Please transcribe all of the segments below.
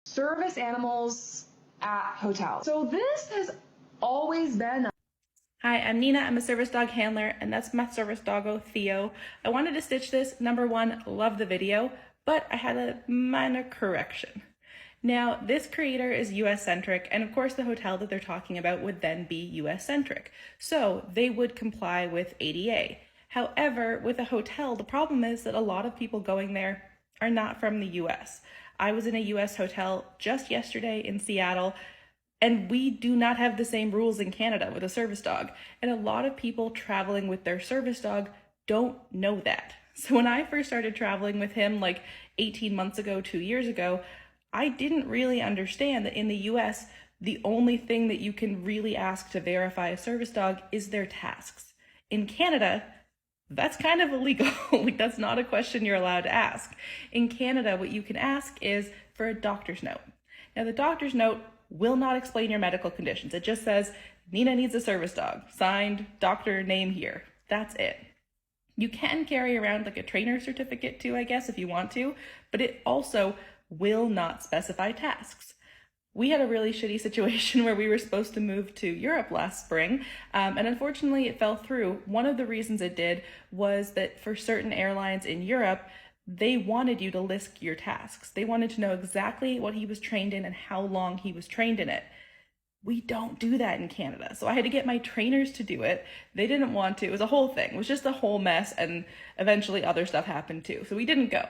service animals at hotels. So this has always been Hi, I'm Nina. I'm a service dog handler, and that's my service doggo, Theo. I wanted to stitch this. Number one, love the video, but I had a minor correction. Now, this creator is US-centric, and of course the hotel that they're talking about would then be US-centric. So they would comply with ADA. However, with a hotel, the problem is that a lot of people going there are not from the US. I was in a US hotel just yesterday in Seattle, and we do not have the same rules in Canada with a service dog. And a lot of people traveling with their service dog don't know that. So when I first started traveling with him like 18 months ago, 2 years ago, I didn't really understand that in the US, the only thing that you can really ask to verify a service dog is their tasks. In Canada, that's kind of illegal. Like, that's not a question you're allowed to ask. In Canada, what you can ask is for a doctor's note. Now, the doctor's note will not explain your medical conditions. It just says, Nina needs a service dog, signed, doctor, name here. That's it. You can carry around like a trainer certificate too, I guess, if you want to, but it also will not specify tasks. We had a really shitty situation where we were supposed to move to Europe last spring, and unfortunately it fell through. One of the reasons it did was that for certain airlines in Europe, they wanted you to list your tasks. They wanted to know exactly what he was trained in and how long he was trained in it. We don't do that in Canada. So I had to get my trainers to do it. They didn't want to. It was a whole thing. It was just a whole mess, and eventually other stuff happened too. So we didn't go.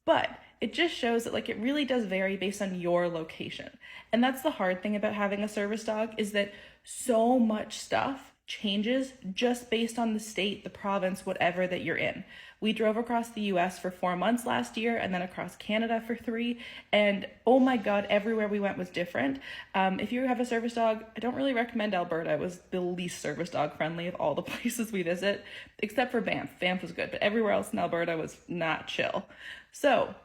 But it just shows that like it really does vary based on your location. And that's the hard thing about having a service dog, is that so much stuff changes just based on the state, the province, whatever that you're in. We drove across the US for 4 months last year and then across Canada for 3. And oh my God, everywhere we went was different. If you have a service dog, I don't really recommend Alberta. It was the least service dog friendly of all the places we visit, except for Banff. Banff was good, but everywhere else in Alberta was not chill. So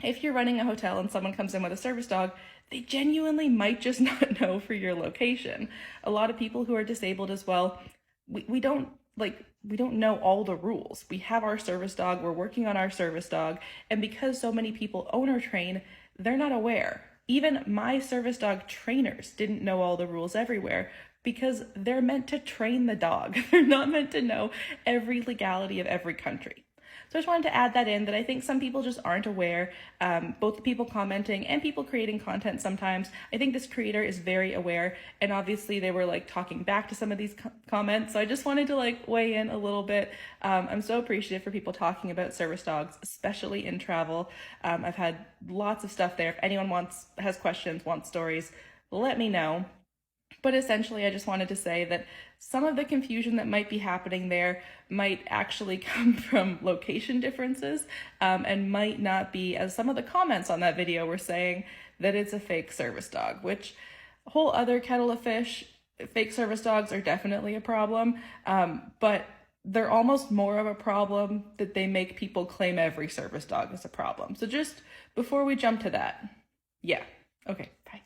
if you're running a hotel and someone comes in with a service dog, they genuinely might just not know for your location. A lot of people who are disabled as well, we don't know all the rules. We have our service dog, we're working on our service dog, and because so many people own or train, they're not aware. Even my service dog trainers didn't know all the rules everywhere because they're meant to train the dog. They're not meant to know every legality of every country. So I just wanted to add that in, that I think some people just aren't aware, both the people commenting and people creating content sometimes. I think this creator is very aware, and obviously they were like talking back to some of these comments. So I just wanted to like weigh in a little bit. I'm so appreciative for people talking about service dogs, especially in travel. I've had lots of stuff there. If anyone has questions, wants stories, let me know. But essentially, I just wanted to say that some of the confusion that might be happening there might actually come from location differences, and might not be, as some of the comments on that video were saying, that it's a fake service dog, which a whole other kettle of fish. Fake service dogs are definitely a problem, but they're almost more of a problem that they make people claim every service dog is a problem. So just before we jump to that, yeah, okay, bye.